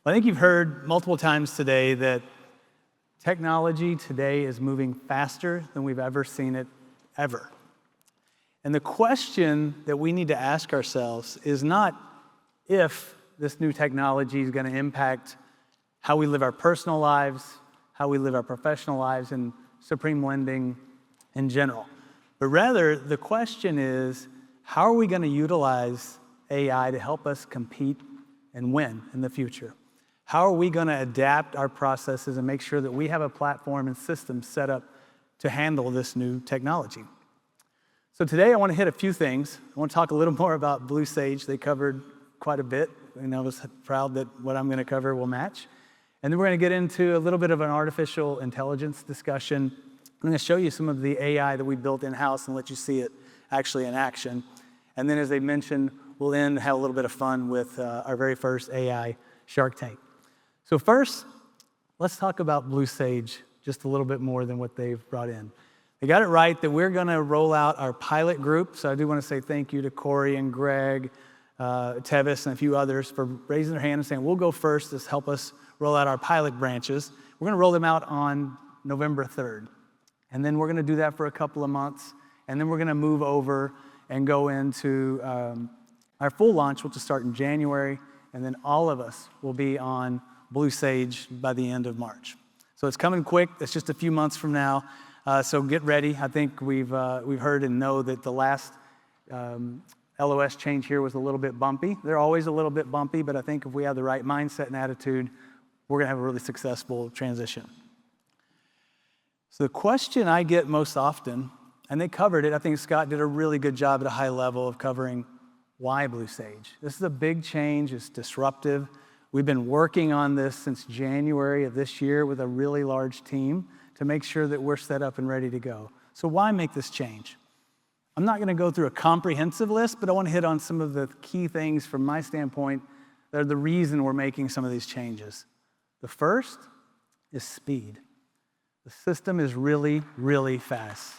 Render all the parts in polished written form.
I think you've heard multiple times today that technology today is moving faster than we've ever seen it, ever. And the question that we need to ask ourselves is not if this new technology is going to impact how we live our personal lives, how we live our professional lives, and Supreme Lending in general. But rather, the question is, how are we going to utilize AI to help us compete and win in the future? How are we going to adapt our processes and make sure that we have a platform and system set up to handle this new technology? So today I want to hit a few things. I want to talk a little more about Blue Sage. They covered quite a bit, and I was proud that what I'm going to cover will match. And then we're going to get into a little bit of an artificial intelligence discussion. I'm going to show you some of the AI that we built in-house and let you see it actually in action. And then, as they mentioned, we'll end have a little bit of fun with our very first AI Shark Tank. So first, let's talk about Blue Sage just a little bit more than what they've brought in. They got it right that we're going to roll out our pilot group. So I do want to say thank you to Corey and Greg, Tevis, and a few others for raising their hand and saying, we'll go first to help us roll out our pilot branches. We're going to roll them out on November 3rd. And then we're going to do that for a couple of months. And then we're going to move over and go into our full launch, which will start in January. And then all of us will be on Blue Sage by the end of March. So it's coming quick. It's just a few months from now. So get ready. I think we've heard and know that the last LOS change here was a little bit bumpy. They're always a little bit bumpy, but I think if we have the right mindset and attitude, we're going to have a really successful transition. So the question I get most often, and they covered it, I think Scott did a really good job at a high level of covering why Blue Sage. This is a big change. It's disruptive. We've been working on this since January of this year with a really large team to make sure that we're set up and ready to go. So why make this change? I'm not going to go through a comprehensive list, but I want to hit on some of the key things from my standpoint that are the reason we're making some of these changes. The first is speed. The system is really, really fast.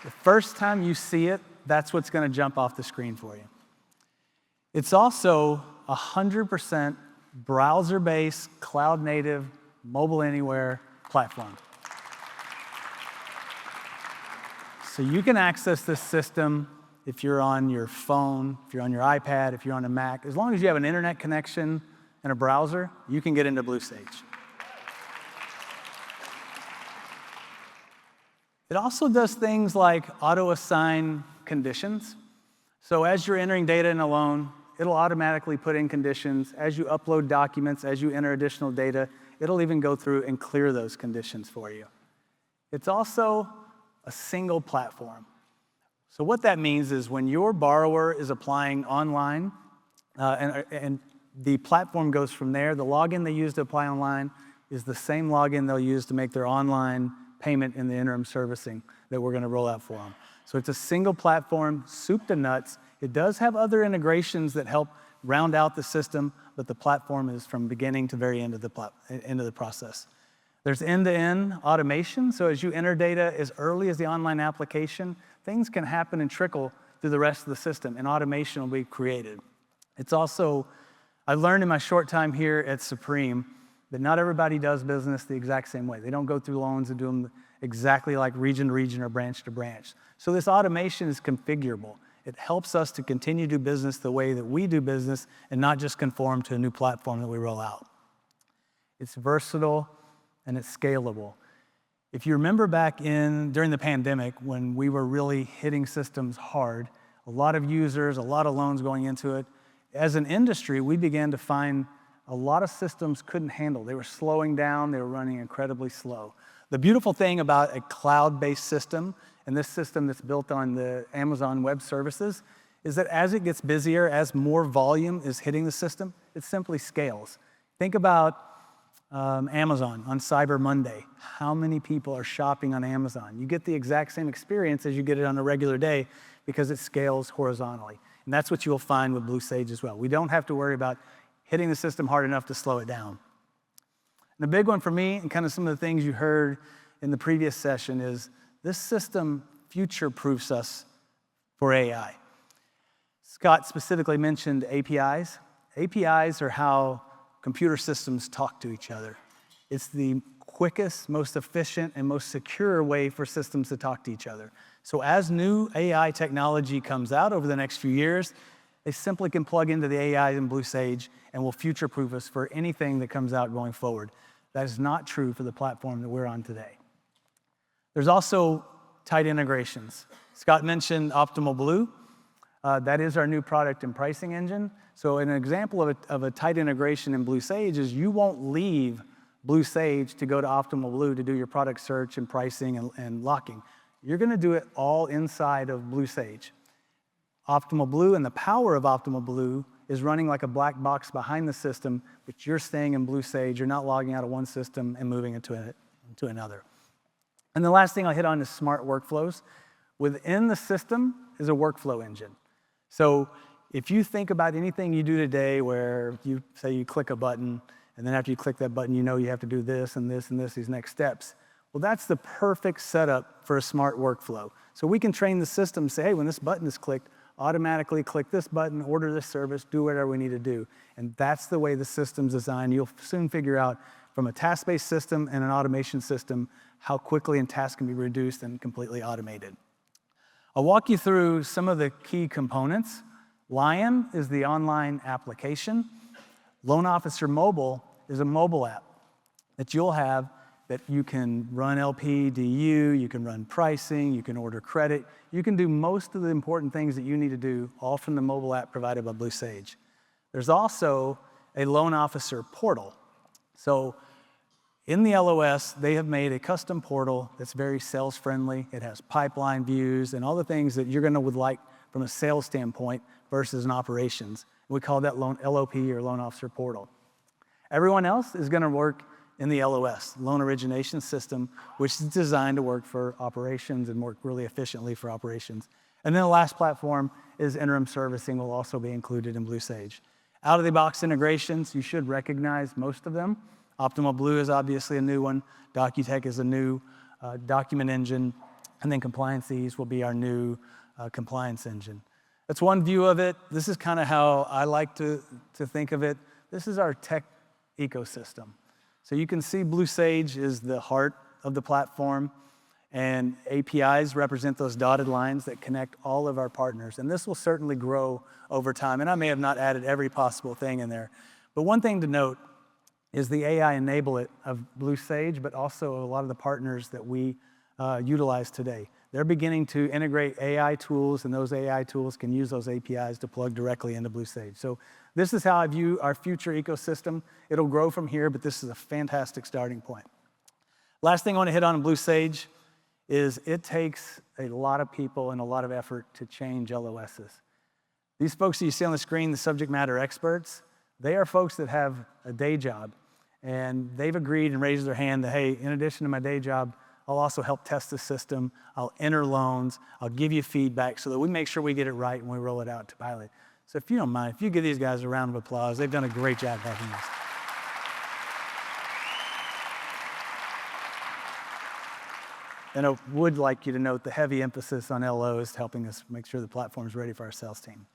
The first time you see it, that's what's going to jump off the screen for you. It's also 100% browser-based, cloud-native, mobile anywhere platform. So you can access this system if you're on your phone, if you're on your iPad, if you're on a Mac. As long as you have an internet connection and a browser, you can get into Blue Sage. It also does things like auto-assign conditions. So as you're entering data in a loan, it'll automatically put in conditions. As you upload documents, as you enter additional data, it'll even go through and clear those conditions for you. It's also a single platform. So what that means is when your borrower is applying online, and the platform goes from there, the login they use to apply online is the same login they'll use to make their online payment in the interim servicing that we're going to roll out for them. So it's a single platform, soup to nuts. It does have other integrations that help round out the system, but the platform is from beginning to very end of the process. There's end-to-end automation, so as you enter data as early as the online application, things can happen and trickle through the rest of the system, and automation will be created. It's also, I learned in my short time here at Supreme that not everybody does business the exact same way. They don't go through loans and do them exactly like region to region or branch to branch. So this automation is configurable. It helps us to continue to do business the way that we do business and not just conform to a new platform that we roll out. It's versatile and it's scalable. If you remember back during the pandemic when we were really hitting systems hard, a lot of users, a lot of loans going into it, as an industry, we began to find a lot of systems couldn't handle. They were slowing down, they were running incredibly slow. The beautiful thing about a cloud-based system, and this system that's built on the Amazon Web Services, is that as it gets busier, as more volume is hitting the system, it simply scales. Think about Amazon on Cyber Monday. How many people are shopping on Amazon? You get the exact same experience as you get it on a regular day because it scales horizontally. And that's what you'll find with Blue Sage as well. We don't have to worry about hitting the system hard enough to slow it down. And the big one for me, and kind of some of the things you heard in the previous session, is this system future-proofs us for AI. Scott specifically mentioned APIs. APIs are how computer systems talk to each other. It's the quickest, most efficient, and most secure way for systems to talk to each other. So as new AI technology comes out over the next few years, they simply can plug into the AI in Blue Sage and will future-proof us for anything that comes out going forward. That is not true for the platform that we're on today. There's also tight integrations. Scott mentioned Optimal Blue. That is our new product and pricing engine. So an example of a tight integration in Blue Sage is you won't leave Blue Sage to go to Optimal Blue to do your product search and pricing and locking. You're going to do it all inside of Blue Sage. Optimal Blue and the power of Optimal Blue is running like a black box behind the system, but you're staying in Blue Sage. You're not logging out of one system and moving into another. And the last thing I'll hit on is smart workflows. Within the system is a workflow engine. So if you think about anything you do today where you say you click a button, and then after you click that button, you know you have to do this and this and this, these next steps. Well, that's the perfect setup for a smart workflow. So we can train the system, say, hey, when this button is clicked, automatically click this button, order this service, do whatever we need to do. And that's the way the system's designed. You'll soon figure out from a task-based system and an automation system how quickly a task can be reduced and completely automated. I'll walk you through some of the key components. Lion is the online application. Loan Officer Mobile is a mobile app that you'll have that you can run LPDU, you can run pricing, you can order credit. You can do most of the important things that you need to do all from the mobile app provided by Blue Sage. There's also a loan officer portal. So in the LOS, they have made a custom portal that's very sales-friendly. It has pipeline views and all the things that you're gonna would like from a sales standpoint versus an operations. We call that LOP or loan officer portal. Everyone else is gonna work in the LOS, loan origination system, which is designed to work for operations and work really efficiently for operations. And then the last platform is interim servicing will also be included in Blue Sage. Out-of-the-box integrations, you should recognize most of them. Optimal Blue is obviously a new one. RetroTech is a new document engine. And then Compliance Ease will be our new compliance engine. That's one view of it. This is kind of how I like to think of it. This is our tech ecosystem. So you can see Blue Sage is the heart of the platform, and APIs represent those dotted lines that connect all of our partners. And this will certainly grow over time. And I may have not added every possible thing in there. But one thing to note is the AI enablement of Blue Sage, but also a lot of the partners that we utilize today. They're beginning to integrate AI tools, and those AI tools can use those APIs to plug directly into Blue Sage. So this is how I view our future ecosystem. It'll grow from here, but this is a fantastic starting point. Last thing I want to hit on in Blue Sage is it takes a lot of people and a lot of effort to change LOSs. These folks that you see on the screen, the subject matter experts, they are folks that have a day job, and they've agreed and raised their hand that, hey, in addition to my day job, I'll also help test the system, I'll enter loans, I'll give you feedback so that we make sure we get it right when we roll it out to pilot. So if you don't mind, if you give these guys a round of applause, they've done a great job helping us. And I would like you to note the heavy emphasis on LOs helping us make sure the platform is ready for our sales team.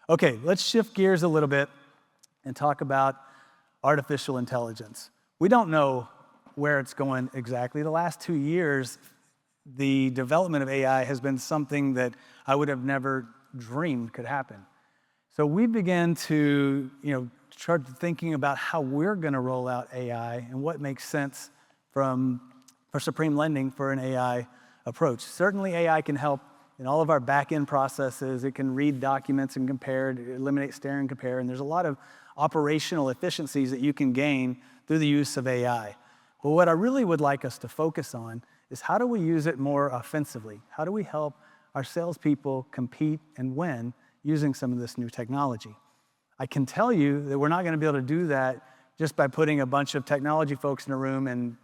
Okay, let's shift gears a little bit and talk about artificial intelligence. We don't know where it's going exactly. The last 2 years, the development of AI has been something that I would have never dreamed could happen. So we began to start thinking about how we're gonna roll out AI and what makes sense for Supreme Lending for an AI approach. Certainly AI can help in all of our back-end processes. It can read documents and compare, eliminate stare and compare, and there's a lot of operational efficiencies that you can gain through the use of AI. But what I really would like us to focus on is how do we use it more offensively? How do we help our salespeople compete and win using some of this new technology? I can tell you that we're not gonna be able to do that just by putting a bunch of technology folks in a room and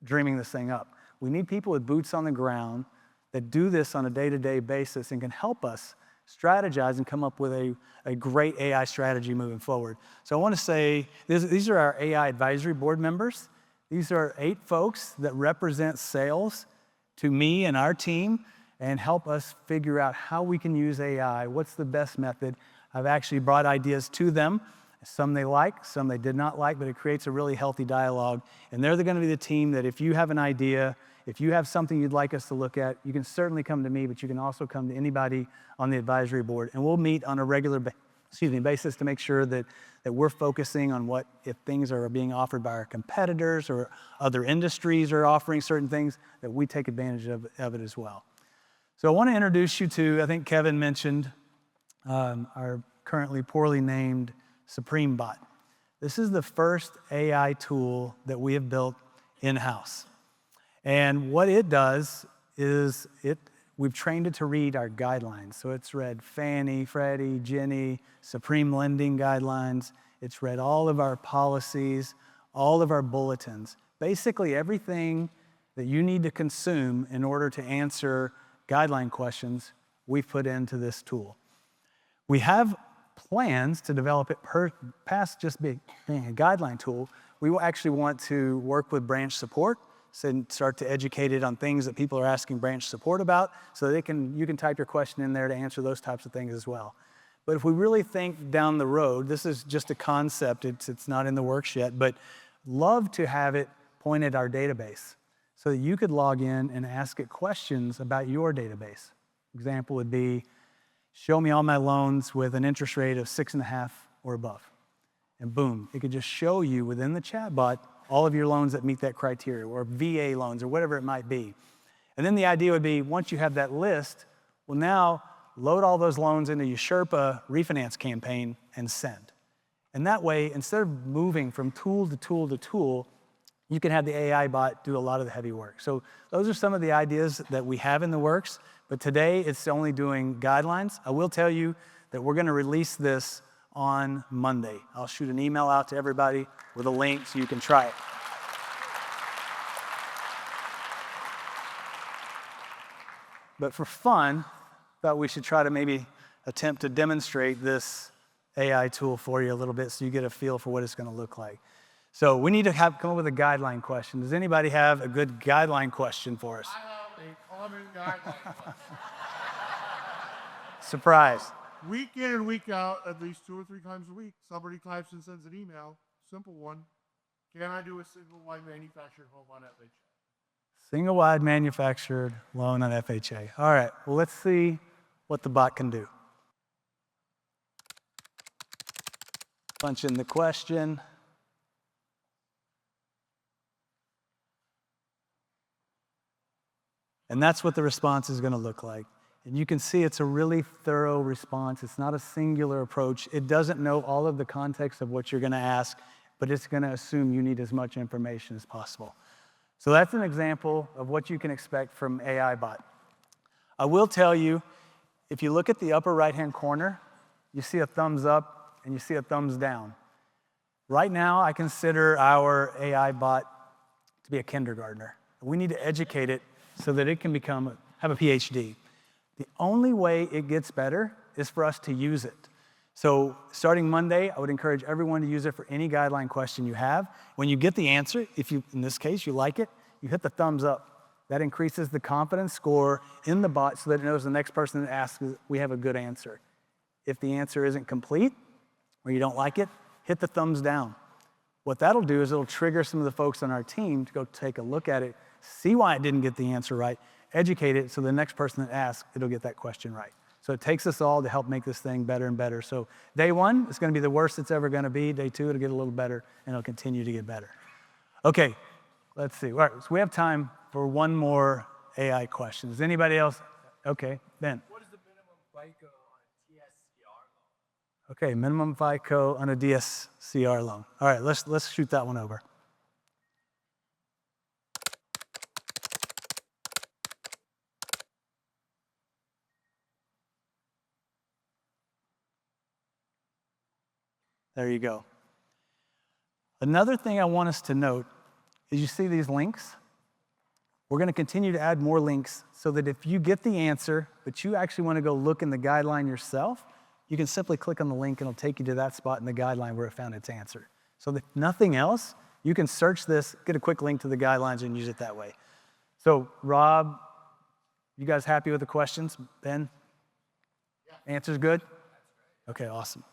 dreaming this thing up. We need people with boots on the ground that do this on a day-to-day basis and can help us strategize and come up with a great AI strategy moving forward. So I wanna say, these are our AI advisory board members. These are 8 folks that represent sales to me and our team and help us figure out how we can use AI, what's the best method. I've actually brought ideas to them. Some they like, some they did not like, but it creates a really healthy dialogue. And they're going to be the team that if you have an idea, if you have something you'd like us to look at, you can certainly come to me, but you can also come to anybody on the advisory board. And we'll meet on a regular basis to make sure that we're focusing on what, if things are being offered by our competitors or other industries are offering certain things, that we take advantage of it as well. So I want to introduce you to, I think Kevin mentioned, our currently poorly named Supreme Bot. This is the first AI tool that we have built in-house. And what it does is we've trained it to read our guidelines. So it's read Fannie, Freddie, Ginnie, Supreme Lending Guidelines. It's read all of our policies, all of our bulletins. Basically everything that you need to consume in order to answer guideline questions, we've put into this tool. We have plans to develop it past just being a guideline tool. We will actually want to work with branch support and start to educate it on things that people are asking branch support about, so that you can type your question in there to answer those types of things as well. But if we really think down the road, this is just a concept, it's not in the works yet, but love to have it point at our database so that you could log in and ask it questions about your database. Example would be, show me all my loans with an interest rate of 6.5 or above. And boom, it could just show you within the chatbot all of your loans that meet that criteria, or VA loans, or whatever it might be. And then the idea would be, once you have that list, well, now load all those loans into your Sherpa refinance campaign and send. And that way, instead of moving from tool to tool to tool, you can have the AI bot do a lot of the heavy work. So those are some of the ideas that we have in the works, but today it's only doing guidelines. I will tell you that we're gonna release this on Monday. I'll shoot an email out to everybody with a link so you can try it. But for fun, thought we should try to maybe attempt to demonstrate this AI tool for you a little bit so you get a feel for what it's gonna look like. So we need to come up with a guideline question. Does anybody have a good guideline question for us? I have a common guideline question. Surprise. Week in and week out, at least 2 or 3 times a week, somebody types and sends an email, simple one. Can I do a single wide manufactured home on FHA? Single wide manufactured loan on FHA. All right, well, let's see what the bot can do. Punch in the question. And that's what the response is going to look like. And you can see it's a really thorough response. It's not a singular approach. It doesn't know all of the context of what you're going to ask, but it's going to assume you need as much information as possible. So that's an example of what you can expect from AI bot. I will tell you, if you look at the upper right-hand corner, you see a thumbs up and you see a thumbs down. Right now, I consider our AI bot to be a kindergartner. We need to educate it so that it can have a PhD. The only way it gets better is for us to use it. So starting Monday, I would encourage everyone to use it for any guideline question you have. When you get the answer, if you, in this case, you like it, you hit the thumbs up. That increases the confidence score in the bot so that it knows the next person that asks, we have a good answer. If the answer isn't complete or you don't like it, hit the thumbs down. What that'll do is it'll trigger some of the folks on our team to go take a look at it, see why it didn't get the answer right, educate it so the next person that asks, it'll get that question right. So it takes us all to help make this thing better and better. So day 1, it's going to be the worst it's ever going to be. Day 2, it'll get a little better, and it'll continue to get better. Okay, let's see. All right, so we have time for one more AI question. Does anybody else? Okay, Ben. What is the minimum FICO on a DSCR loan? Okay, minimum FICO on a DSCR loan. All right, let's shoot that one over. There you go. Another thing I want us to note is you see these links? We're going to continue to add more links so that if you get the answer, but you actually want to go look in the guideline yourself, you can simply click on the link and it'll take you to that spot in the guideline where it found its answer. So if nothing else, you can search this, get a quick link to the guidelines and use it that way. So Rob, you guys happy with the questions? Ben? Yeah. Answers good? Okay, awesome.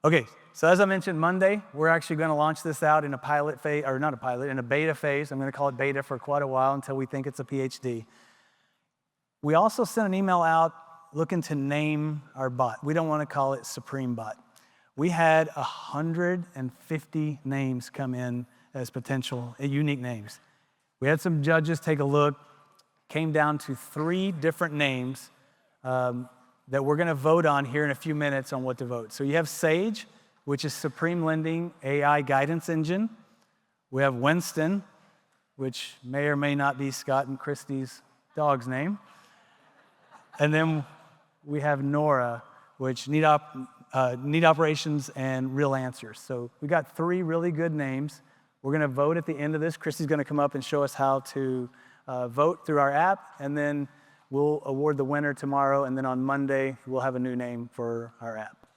Okay, so as I mentioned, Monday, we're actually going to launch this out in a pilot phase, or not a pilot, in a beta phase. I'm going to call it beta for quite a while until we think it's a PhD. We also sent an email out looking to name our bot. We don't want to call it Supreme Bot. We had 150 names come in as potential unique names. We had some judges take a look, came down to 3 different names that we're going to vote on here in a few minutes on what to vote. So you have Sage, which is Supreme Lending AI Guidance Engine. We have Winston, which may or may not be Scott and Christie's dog's name. And then we have Nora, which need operations and real answers. So we got 3 really good names. We're going to vote at the end of this. Christie's going to come up and show us how to vote through our app, and then we'll award the winner tomorrow, and then on Monday, we'll have a new name for our app.